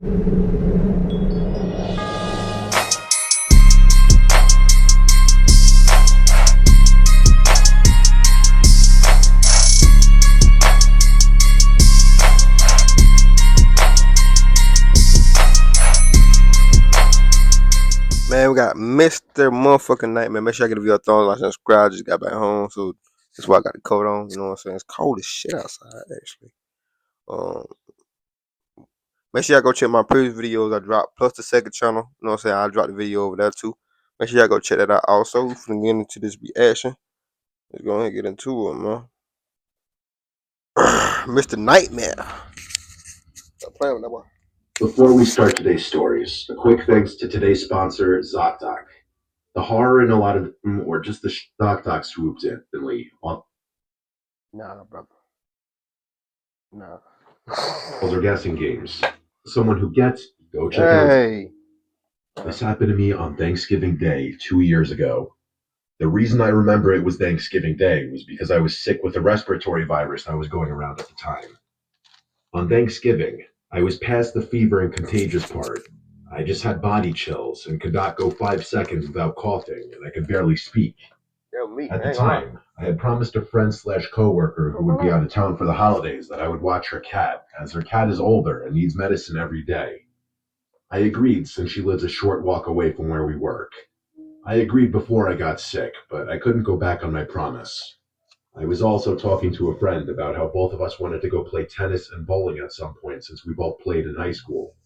Man, we got Mr. Motherfucking Nightmare. Make sure I get a video thumbs, like, and subscribe. Just got back home, so that's why I got the coat on. You know what I'm saying? It's cold as shit outside, actually. Make sure y'all go check my previous videos I dropped, plus the second channel. You know what I'm saying? I dropped the video over there too. Make sure y'all go check that out also. We're finna get into this reaction. Let's go ahead and get into it, man. Mr. Nightmare. Stop playing with that boy. Before we start today's stories, a quick thanks to today's sponsor, ZocDoc. The horror in a lot of them, or just the ZocDoc swooped in, on. Nah, brother. Nah. Those are guessing games. Someone who gets, go check it out. This happened to me on Thanksgiving Day 2 years ago. The reason I remember it was Thanksgiving Day was because I was sick with a respiratory virus that was going around at the time. On Thanksgiving, I was past the fever and contagious part. I just had body chills and could not go 5 seconds without coughing, and I could barely speak. At the time, I had promised a friend/coworker who would be out of town for the holidays that I would watch her cat, as her cat is older and needs medicine every day. I agreed since she lives a short walk away from where we work. I agreed before I got sick, but I couldn't go back on my promise. I was also talking to a friend about how both of us wanted to go play tennis and bowling at some point since we both played in high school.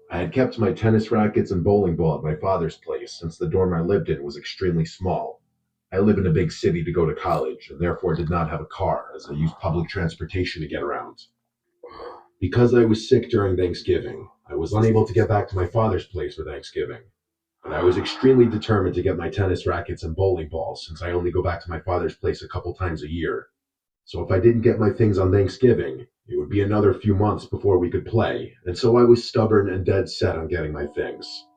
I had kept my tennis rackets and bowling ball at my father's place since the dorm I lived in was extremely small. I live in a big city to go to college and therefore did not have a car as I used public transportation to get around. Because I was sick during Thanksgiving, I was unable to get back to my father's place for Thanksgiving. But I was extremely determined to get my tennis rackets and bowling balls since I only go back to my father's place a couple times a year. So if I didn't get my things on Thanksgiving, it would be another few months before we could play, and so I was stubborn and dead set on getting my things.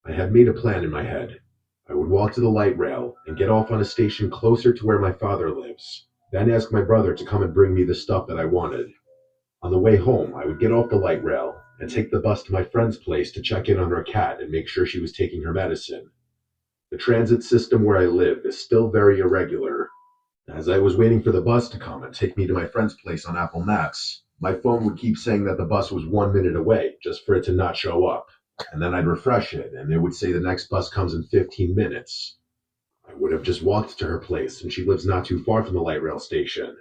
I had made a plan in my head. I would walk to the light rail and get off on a station closer to where my father lives, then ask my brother to come and bring me the stuff that I wanted. On the way home, I would get off the light rail and take the bus to my friend's place to check in on her cat and make sure she was taking her medicine. The transit system where I live is still very irregular. As I was waiting for the bus to come and take me to my friend's place on Apple Maps, my phone would keep saying that the bus was 1 minute away just for it to not show up. And then I'd refresh it and it would say the next bus comes in 15 minutes. I would have just walked to her place and she lives not too far from the light rail station.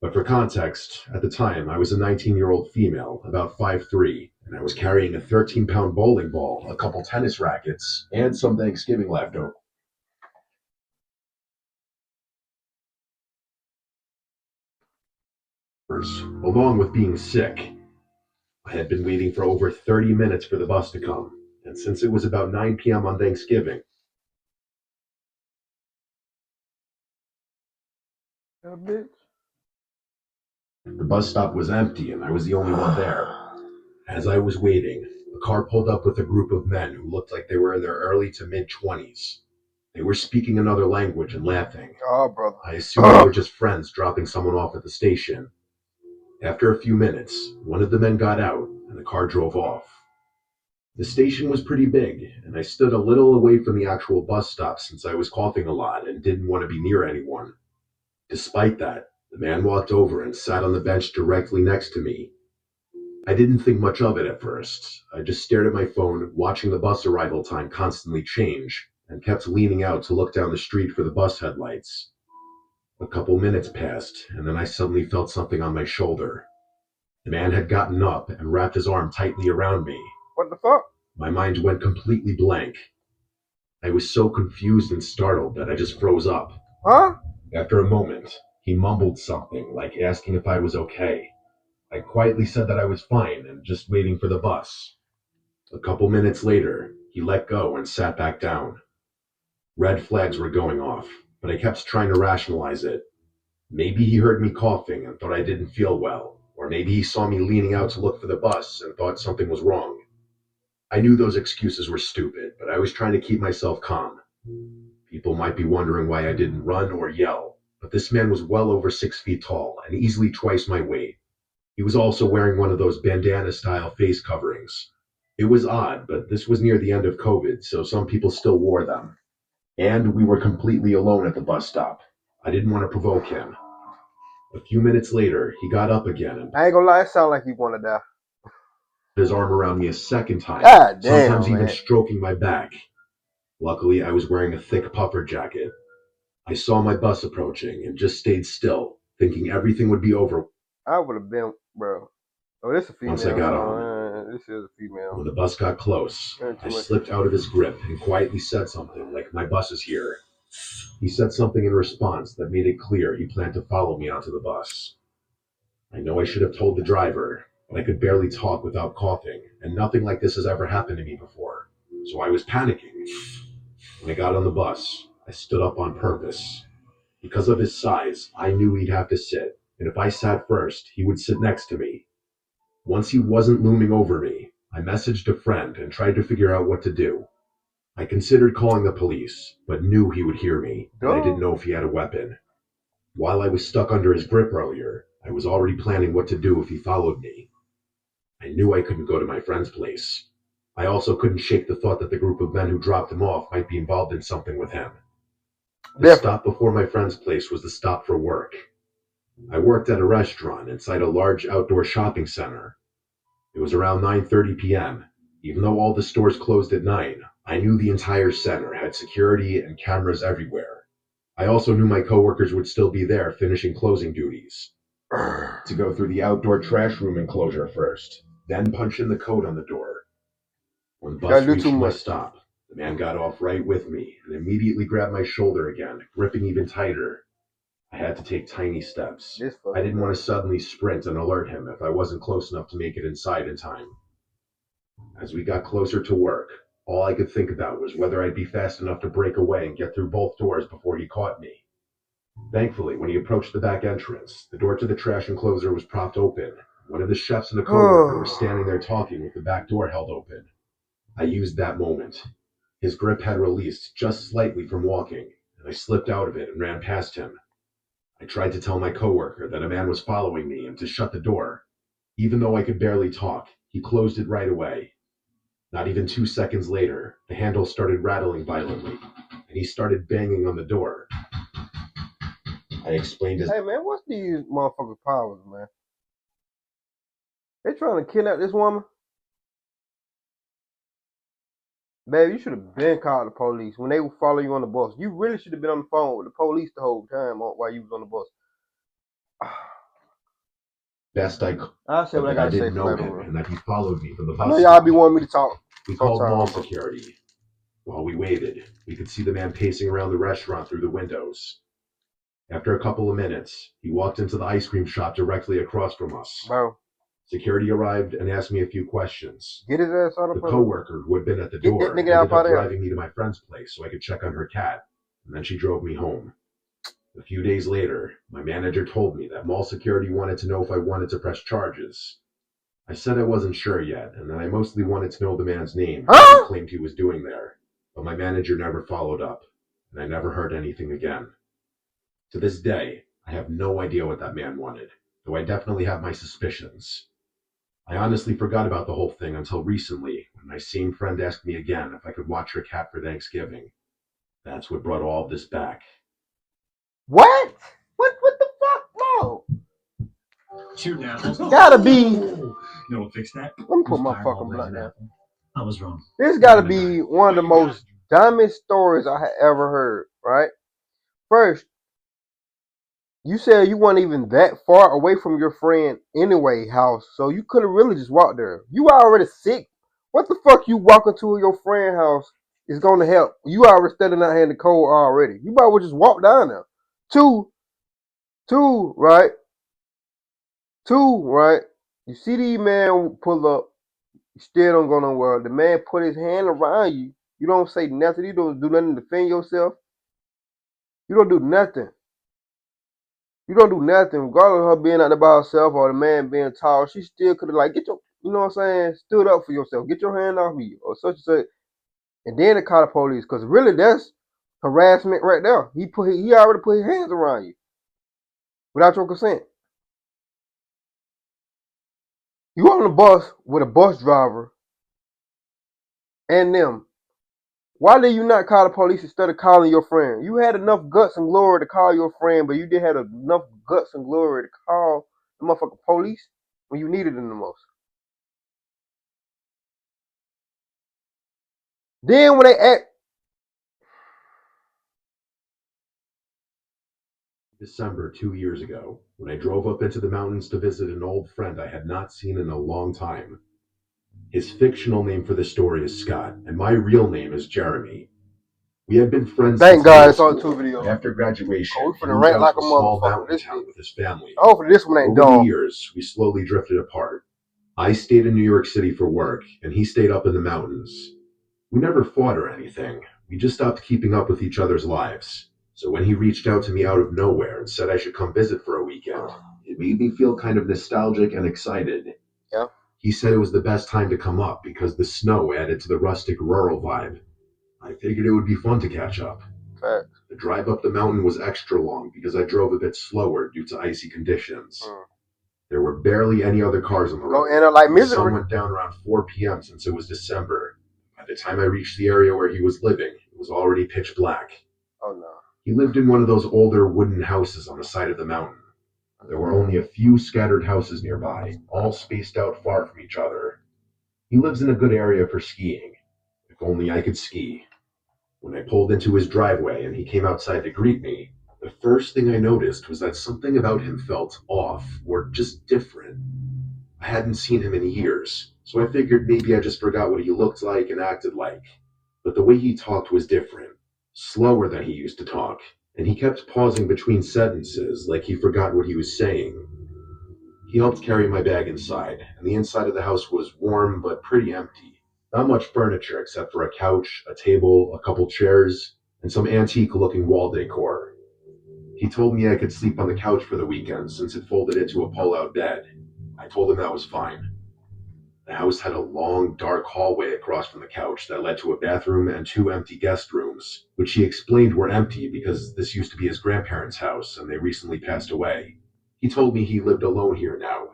But for context, at the time, I was a 19-year-old female, about 5'3", and I was carrying a 13-pound bowling ball, a couple tennis rackets, and some Thanksgiving leftovers. Along with being sick. I had been waiting for over 30 minutes for the bus to come, and since it was about 9 p.m. on Thanksgiving, the bus stop was empty and I was the only one there. As I was waiting, a car pulled up with a group of men who looked like they were in their early to mid-20s. They were speaking another language and laughing. Oh, brother. I assumed they were just friends dropping someone off at the station. After a few minutes, one of the men got out and the car drove off. The station was pretty big, and I stood a little away from the actual bus stop since I was coughing a lot and didn't want to be near anyone. Despite that, the man walked over and sat on the bench directly next to me. I didn't think much of it at first. I just stared at my phone, watching the bus arrival time constantly change, and kept leaning out to look down the street for the bus headlights. A couple minutes passed, and then I suddenly felt something on my shoulder. The man had gotten up and wrapped his arm tightly around me. What the fuck? My mind went completely blank. I was so confused and startled that I just froze up. Huh? After a moment, he mumbled something, like asking if I was okay. I quietly said that I was fine and just waiting for the bus. A couple minutes later, he let go and sat back down. Red flags were going off, but I kept trying to rationalize it. Maybe he heard me coughing and thought I didn't feel well, or maybe he saw me leaning out to look for the bus and thought something was wrong. I knew those excuses were stupid, but I was trying to keep myself calm. People might be wondering why I didn't run or yell, but this man was well over 6 feet tall and easily twice my weight. He was also wearing one of those bandana-style face coverings. It was odd, but this was near the end of COVID, so some people still wore them. And we were completely alone at the bus stop. I didn't want to provoke him. A few minutes later, he got up again and I ain't gonna lie, it sound like you wanna die. put his arm around me a second time, God sometimes damn, even man. stroking my back. Luckily, I was wearing a thick puffer jacket. I saw my bus approaching and just stayed still, thinking everything would be over I would have been, bro. Oh, this is a once I female. got Hold on. on. This is a female. When the bus got close, Ain't I too much. slipped out of his grip and quietly said something like, "My bus is here." He said something in response that made it clear he planned to follow me onto the bus. I know I should have told the driver, but I could barely talk without coughing, and nothing like this has ever happened to me before. So I was panicking. When I got on the bus, I stood up on purpose. Because of his size, I knew he'd have to sit, and if I sat first, he would sit next to me. Once he wasn't looming over me, I messaged a friend and tried to figure out what to do. I considered calling the police, but knew he would hear me, and I didn't Duh. know if he had a weapon. While I was stuck under his grip earlier, I was already planning what to do if he followed me. I knew I couldn't go to my friend's place. I also couldn't shake the thought that the group of men who dropped him off might be involved in something with him. The Definitely. stop before my friend's place was the stop for work. I worked at a restaurant inside a large outdoor shopping center. It was around 9:30 p.m. Even though all the stores closed at 9, I knew the entire center had security and cameras everywhere. I also knew my coworkers would still be there finishing closing duties. To go through the outdoor trash room enclosure first, then punch in the code on the door. When the Gotta bus do too reached my much. stop, the man got off right with me and immediately grabbed my shoulder again, gripping even tighter. I had to take tiny steps. This I fucking didn't want guy. to suddenly sprint and alert him if I wasn't close enough to make it inside in time. As we got closer to work, all I could think about was whether I'd be fast enough to break away and get through both doors before he caught me. Thankfully, when he approached the back entrance, the door to the trash enclosure was propped open. One of the chefs and a coworker were standing there talking with the back door held open. I used that moment. His grip had released just slightly from walking, and I slipped out of it and ran past him. I tried to tell my coworker that a man was following me and to shut the door. Even though I could barely talk, he closed it right away. Not even 2 seconds later, the handle started rattling violently, and he started banging on the door. I explained as Hey man, what's these motherfucking powers, man? They trying to kidnap this woman? Babe, you should have been called the police when they would follow you on the bus. You really should have been on the phone with the police the whole time while you was on the bus. best I could I say what I that I gotta say didn't for know later, him bro. and that he followed me from the I know bus y'all be stop. wanting me to talk We called mall sometime, bro. security. While we waited, we could see the man pacing around the restaurant through the windows. After a couple of minutes, he walked into the ice cream shop directly across from us. Bro, Security arrived and asked me a few questions. get his ass out of The the way. coworker who had been at the Get that door nigga ended out up of there. driving me to my friend's place so I could check on her cat, and then she drove me home. A few days later, my manager told me that mall security wanted to know if I wanted to press charges. I said I wasn't sure yet, and that I mostly wanted to know the man's name, what he Huh? claimed he was doing there. But my manager never followed up, and I never heard anything again. To this day, I have no idea what that man wanted, though I definitely have my suspicions. I honestly forgot about the whole thing until recently, when my same friend asked me again if I could watch her cat for Thanksgiving. That's what brought all of this back. What? What the fuck? No. Shooting apples. Gotta be. You know what fix that? Let me put my fucking blunt down. I was wrong. This gotta be one of the most dumbest stories I had ever heard, right? First, you said you weren't even that far away from your friend anyway house, so you could have really just walked there. You already sick. What the fuck you walking to your friend house is gonna help? You already standing out here in the cold already. You might well just walk down there. Two, two, right? Two, right? You see the man pull up, you still don't go nowhere. The man put his hand around you. You don't say nothing. You don't do nothing to defend yourself. You don't do nothing. You don't do nothing, regardless of her being out there by herself or the man being tall. She still could have like get your, you know what I'm saying, stood up for yourself. Get your hand off me or such and such, and then to call the police because really that's harassment right there. He already put his hands around you without your consent. You on the bus with a bus driver and them. Why did you not call the police instead of calling your friend? You had enough guts and glory to call your friend, but you didn't have enough guts and glory to call the motherfucking police when you needed them the most. Then when they act, December 2 years ago, when I drove up into the mountains to visit an old friend I had not seen in a long time. His fictional name for the story is Scott, and my real name is Jeremy. We had been friends thank since middle God it's on school. 2 videos. After graduation, Oh, we he finna moved rant out like to a a small motherfucker. mountain This town shit. with his family. Hopefully this one ain't Over the dumb. years, we slowly drifted apart. I stayed in New York City for work, and he stayed up in the mountains. We never fought or anything. We just stopped keeping up with each other's lives. So when he reached out to me out of nowhere and said I should come visit for a weekend, it made me feel kind of nostalgic and excited. Yeah. He said it was the best time to come up because the snow added to the rustic rural vibe. I figured it would be fun to catch up. Fact. The drive up the mountain was extra long because I drove a bit slower due to icy conditions. There were barely any other cars on the road. End up like The sun misery. went down around 4 p.m. since it was December. By the time I reached the area where he was living, it was already pitch black. Oh no. He lived in one of those older wooden houses on the side of the mountain. There were only a few scattered houses nearby, all spaced out far from each other. He lives in a good area for skiing. If only I could ski. When I pulled into his driveway and he came outside to greet me, the first thing I noticed was that something about him felt off, or just different. I hadn't seen him in years, so I figured maybe I just forgot what he looked like and acted like. But the way he talked was different, slower than he used to talk, and he kept pausing between sentences like he forgot what he was saying. He helped carry my bag inside, and the inside of the house was warm but pretty empty. Not much furniture except for a couch, a table, a couple chairs, and some antique-looking wall decor. He told me I could sleep on the couch for the weekend since it folded into a pull-out bed. I told him that was fine. The house had a long, dark hallway across from the couch that led to a bathroom and 2 empty guest rooms, which he explained were empty because this used to be his grandparents' house and they recently passed away. He told me he lived alone here now.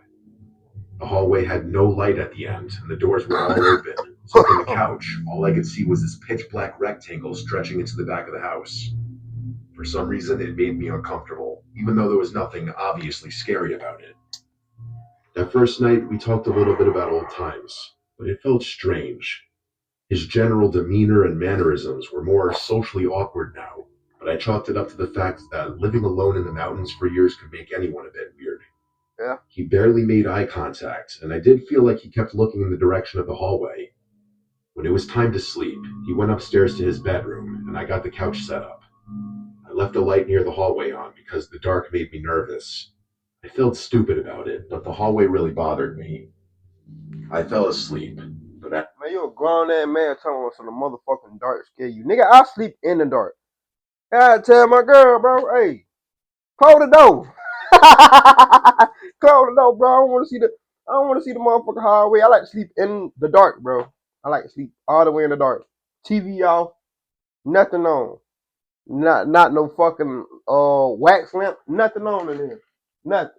The hallway had no light at the end, and the doors were all open, so from the couch, all I could see was this pitch-black rectangle stretching into the back of the house. For some reason, it made me uncomfortable, even though there was nothing obviously scary about it. That first night, we talked a little bit about old times, but it felt strange. His general demeanor and mannerisms were more socially awkward now, but I chalked it up to the fact that living alone in the mountains for years could make anyone a bit weird. Yeah. He barely made eye contact, and I did feel like he kept looking in the direction of the hallway. When it was time to sleep, he went upstairs to his bedroom, and I got the couch set up. I left a light near the hallway on because the dark made me nervous. I felt stupid about it, but the hallway really bothered me. I fell asleep, but Man, you a grown ass man telling us in the motherfucking dark scare you. Nigga, I sleep in the dark. I tell my girl, bro, hey, close the door. Close the door, bro. I don't wanna see the motherfucking hallway. I like to sleep in the dark, bro. I like to sleep all the way in the dark. TV off, nothing on. Not no fucking wax lamp, nothing on in here. Nothing.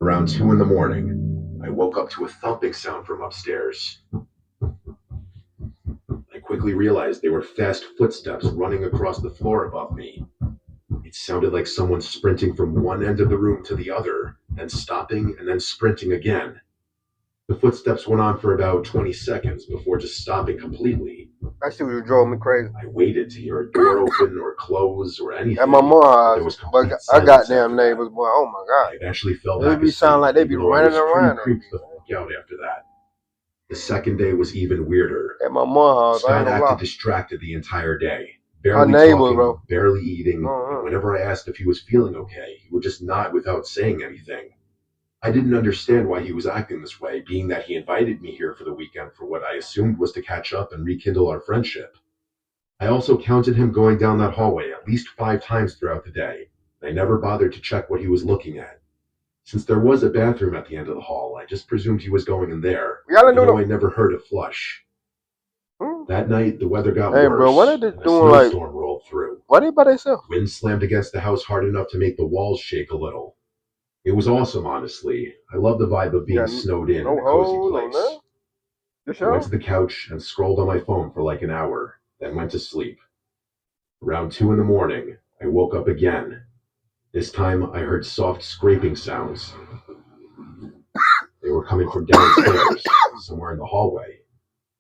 around 2 in the morning, I woke up to a thumping sound from upstairs. I quickly realized they were fast footsteps running across the floor above me. It sounded like someone sprinting from one end of the room to the other, then stopping and then sprinting again. The footsteps went on for about 20 seconds before just stopping completely. That shit was drove me crazy. I waited to hear a door open or close or anything. At my mom's There was house, complete but I silence goddamn after neighbors, that. boy. Oh my god. I eventually fell It back be asleep, sound like they be even though I running was around. pretty creeped the fuck out after that. The second day was even weirder. At my mom's house, I ain't Scott gonna acted lie. distracted the entire day. Her Barely neighbors, talking, bro. barely eating, Uh-huh. and whenever I asked if he was feeling okay, he would just nod without saying anything. I didn't understand why he was acting this way, being that he invited me here for the weekend for what I assumed was to catch up and rekindle our friendship. I also counted him going down that hallway at least 5 times throughout the day, and I never bothered to check what he was looking at. Since there was a bathroom at the end of the hall, I just presumed he was going in there, even though I never heard it flush. That night, the weather got worse, bro, what are they and a doing? Like, snowstorm rolled through. why they by themselves? Wind slammed against the house hard enough to make the walls shake a little. It was awesome, honestly. I love the vibe of being snowed in a cozy place. I went to the couch and scrolled on my phone for like an hour, then went to sleep. Around 2 in the morning, I woke up again. This time I heard soft scraping sounds. They were coming from downstairs, somewhere in the hallway.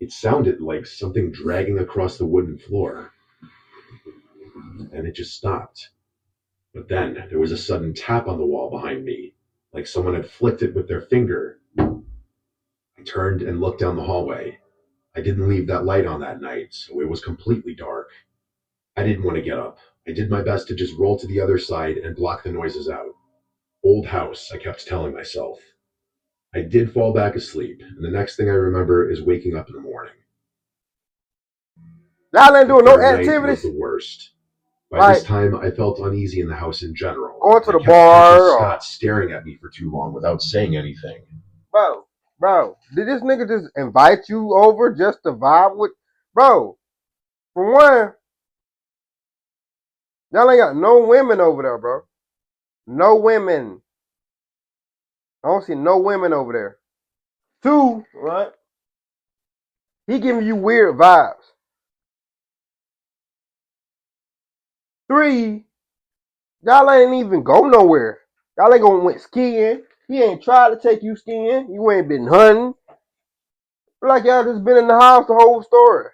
It sounded like something dragging across the wooden floor. And it just stopped. But then there was a sudden tap on the wall behind me, like someone had flicked it with their finger. I turned and looked down the hallway. I didn't leave that light on that night, so it was completely dark. I didn't want to get up. I did my best to just roll to the other side and block the noises out. Old house, I kept telling myself. I did fall back asleep, and the next thing I remember is waking up in the morning. Y'all ain't doing no Night was activities. the worst. By this time, I felt uneasy in the house in general. Going to the I kept bar. catching Scott staring at me for too long without saying anything. Bro, did this nigga just invite you over just to vibe with? Bro, for one, y'all ain't got no women over there, bro. No women. I don't see no women over there. 2, right? He giving you weird vibes. 3, y'all ain't even go nowhere. Y'all ain't gonna went skiing. He ain't tried to take you skiing. You ain't been hunting. Like y'all just been in the house the whole story.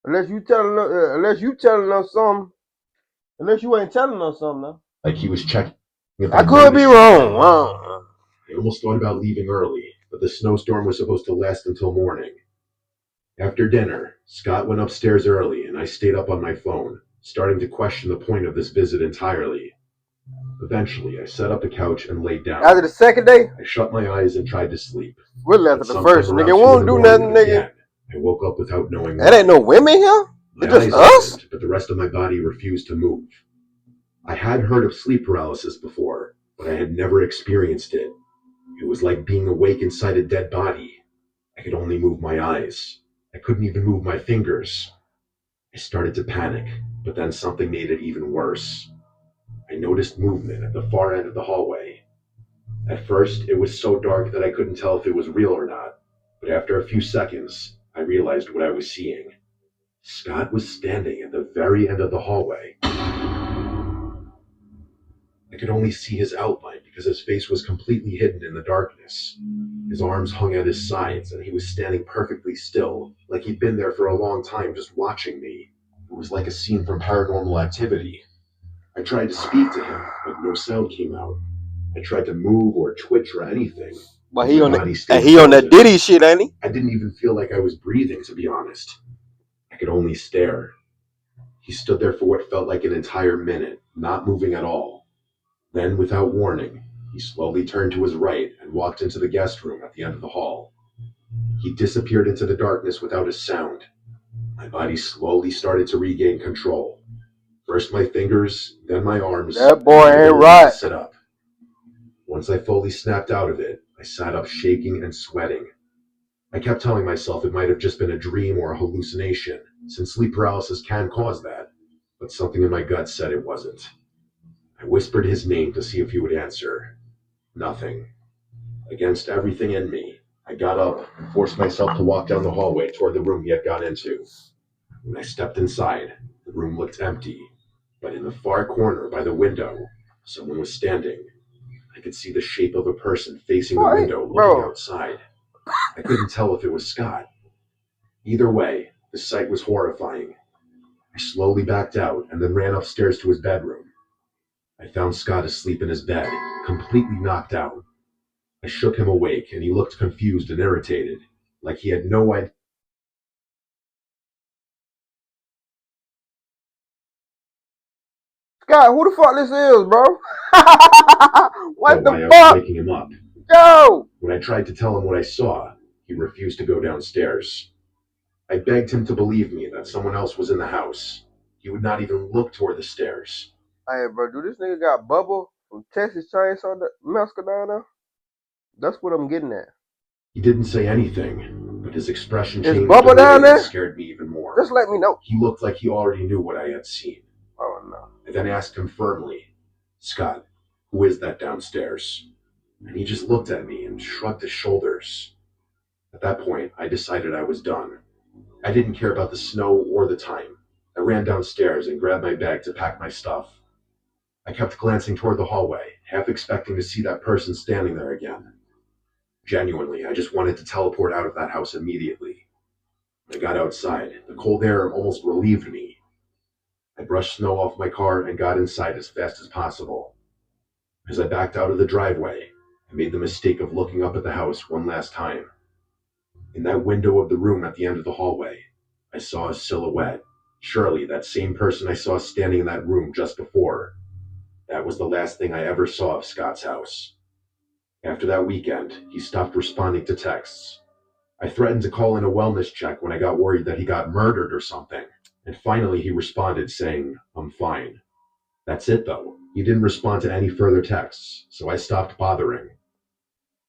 Unless you telling us something. Unless you ain't telling us something, though. Like he was checking. I could be wrong. I almost thought about leaving early, but the snowstorm was supposed to last until morning. After dinner, Scott went upstairs early, and I stayed up on my phone, starting to question the point of this visit entirely. Eventually, I set up the couch and laid down. After the second day, I shut my eyes and tried to sleep. Really after the first, nigga, won't do nothing, nigga. I woke up without knowing why. That ain't no women here? My just eyes us? opened, but the rest of my body refused to move. I had heard of sleep paralysis before, but I had never experienced it. It was like being awake inside a dead body. I could only move my eyes. I couldn't even move my fingers. I started to panic, but then something made it even worse. I noticed movement at the far end of the hallway. At first, it was so dark that I couldn't tell if it was real or not, but after a few seconds, I realized what I was seeing. Scott was standing at the very end of the hallway. I could only see his outline because his face was completely hidden in the darkness. His arms hung at his sides, and he was standing perfectly still, like he'd been there for a long time just watching me. It was like a scene from Paranormal Activity. I tried to speak to him, but no sound came out. I tried to move or twitch or anything. But he on that Diddy shit, ain't he? I didn't even feel like I was breathing, to be honest. I could only stare. He stood there for what felt like an entire minute, not moving at all. Then, without warning, he slowly turned to his right and walked into the guest room at the end of the hall. He disappeared into the darkness without a sound. My body slowly started to regain control. First my fingers, then my arms. That boy ain't right. To sit up. Once I fully snapped out of it, I sat up shaking and sweating. I kept telling myself it might have just been a dream or a hallucination, since sleep paralysis can cause that, but something in my gut said it wasn't. I whispered his name to see if he would answer. Nothing. Against everything in me, I got up and forced myself to walk down the hallway toward the room he had gone into. When I stepped inside, the room looked empty, but in the far corner by the window, someone was standing. I could see the shape of a person facing the window looking outside. I couldn't tell if it was Scott. Either way, the sight was horrifying. I slowly backed out and then ran upstairs to his bedroom. I found Scott asleep in his bed, completely knocked out. I shook him awake and he looked confused and irritated, like he had no idea. Scott, who the fuck this is, bro? What the I fuck? was waking him up. Yo! When I tried to tell him what I saw, he refused to go downstairs. I begged him to believe me that someone else was in the house. He would not even look toward the stairs. Hey, bro, do this nigga got Bubba from Texas Chainsaw Massacre down there? That's what I'm getting at. He didn't say anything, but his expression Is changed Bubba down there? Scared me even more. Just let me know. He looked like he already knew what I had seen. Oh, no. I then asked him firmly, Scott, "Who is that downstairs?" And he just looked at me and shrugged his shoulders. At that point, I decided I was done. I didn't care about the snow or the time. I ran downstairs and grabbed my bag to pack my stuff. I kept glancing toward the hallway, half expecting to see that person standing there again. Genuinely, I just wanted to teleport out of that house immediately. When I got outside, the cold air almost relieved me. I brushed snow off my car and got inside as fast as possible. As I backed out of the driveway, I made the mistake of looking up at the house one last time. In that window of the room at the end of the hallway, I saw a silhouette. Surely that same person I saw standing in that room just before. That was the last thing I ever saw of Scott's house. After that weekend, he stopped responding to texts. I threatened to call in a wellness check when I got worried that he got murdered or something. And finally he responded saying, "I'm fine." That's it though. He didn't respond to any further texts, so I stopped bothering.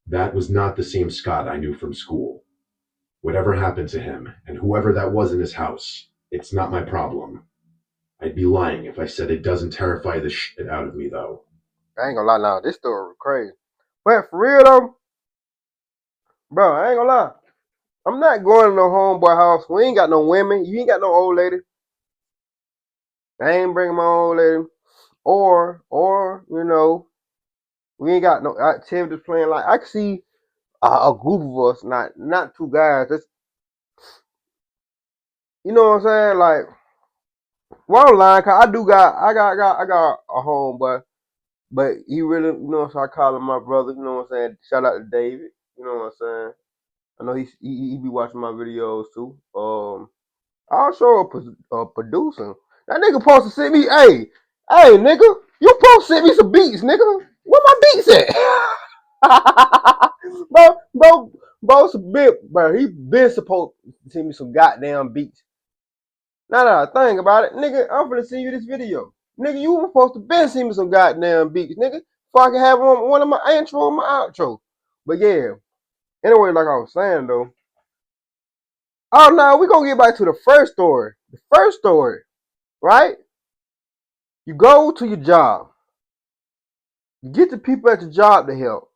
That was not the same Scott I knew from school. Whatever happened to him, and whoever that was in his house, it's not my problem. I'd be lying if I said it doesn't terrify the shit out of me though. I ain't gonna lie now, this story was crazy. But for real though, bro, I ain't gonna lie. I'm not going to no homeboy house. We ain't got no women. You ain't got no old lady. I ain't bringing my old lady. Or, we ain't got no activities playing. Like, I can see a group of us, not two guys. That's, you know what I'm saying? Like, well, I'm lying, cause I got a homeboy, but he really, so I call him my brother. You know what I'm saying? Shout out to David. You know what I'm saying? I know he be watching my videos too. I'll show a producer. That nigga supposed to send me, hey, nigga, you supposed to send me some beats, nigga. Where my beats at? bro, he been supposed to send me some goddamn beats. Nah, think about it, nigga. I'm finna send you this video, nigga. You were supposed to been send me some goddamn beats, nigga. So I can have one of my intro and my outro. But yeah, anyway, like I was saying though. Oh no, we gonna get back to the first story. The first story, right? You go to your job. You get the people at your job to help.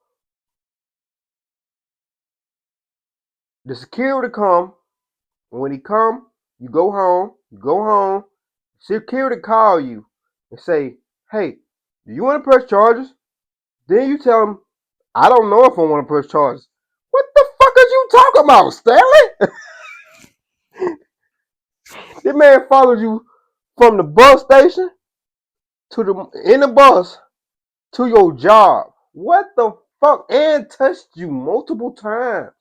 The security come. And when he come, you go home. You go home. Security call you and say, "Hey, do you want to press charges?" Then you tell them, "I don't know if I want to press charges." What the fuck are you talking about, Stanley? This man followed you from the bus station to in the bus to your job. What the fuck? And touched you multiple times.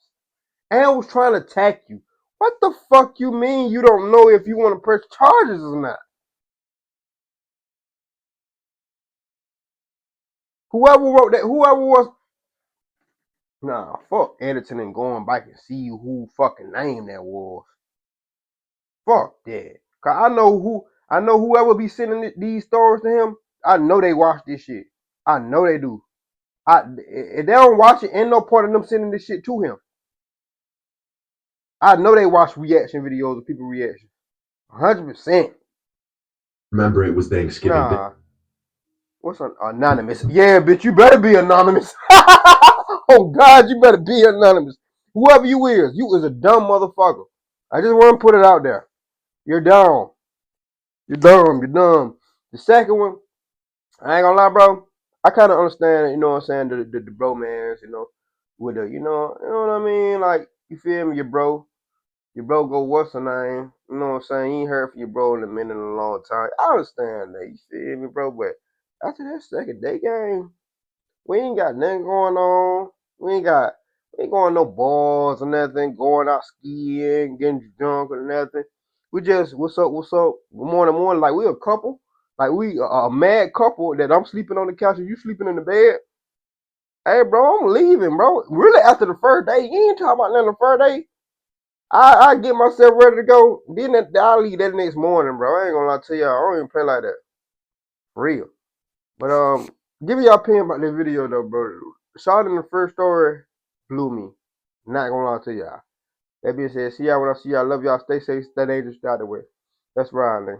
And was trying to attack you. What the fuck you mean you don't know if you want to press charges or not? Whoever wrote that, whoever was, nah, fuck editing and going back and see who fucking name that was. Fuck that. Cause I know whoever be sending these stories to him, I know they watch this shit. I know they do. If they don't watch it, ain't no point in them sending this shit to him. I know they watch reaction videos of people reaction. 100%. Remember, it was Thanksgiving Day. Nah. What's anonymous? Yeah, bitch, you better be anonymous. Oh God, you better be anonymous. Whoever you is a dumb motherfucker. I just want to put it out there. You're dumb. You're dumb. You're dumb. The second one, I ain't gonna lie, bro. I kind of understand, you know what I'm saying, the bromance, with the, you know what I mean? Like, you feel me? Your bro go, what's her name? You know what I'm saying? You ain't heard from your bro in a minute, in a long time. I understand that, you feel me, bro? But after that second day game, we ain't got nothing going on. We ain't going no balls or nothing, going out skiing, getting drunk or nothing. We just, what's up, morning, like we a couple. Like we a mad couple that I'm sleeping on the couch and you sleeping in the bed. Hey, bro, I'm leaving, bro. Really, after the first day, you ain't talking about nothing the first day. I get myself ready to go. Then I'll leave that next morning, bro. I ain't gonna lie to y'all. I don't even play like that. For real. But give me your opinion about this video though, bro. Shot in the first story blew me. Not gonna lie to y'all. That being said, see y'all when I see y'all. Love y'all. Stay safe, stay dangerous, stay out the way. That's Ryan, man.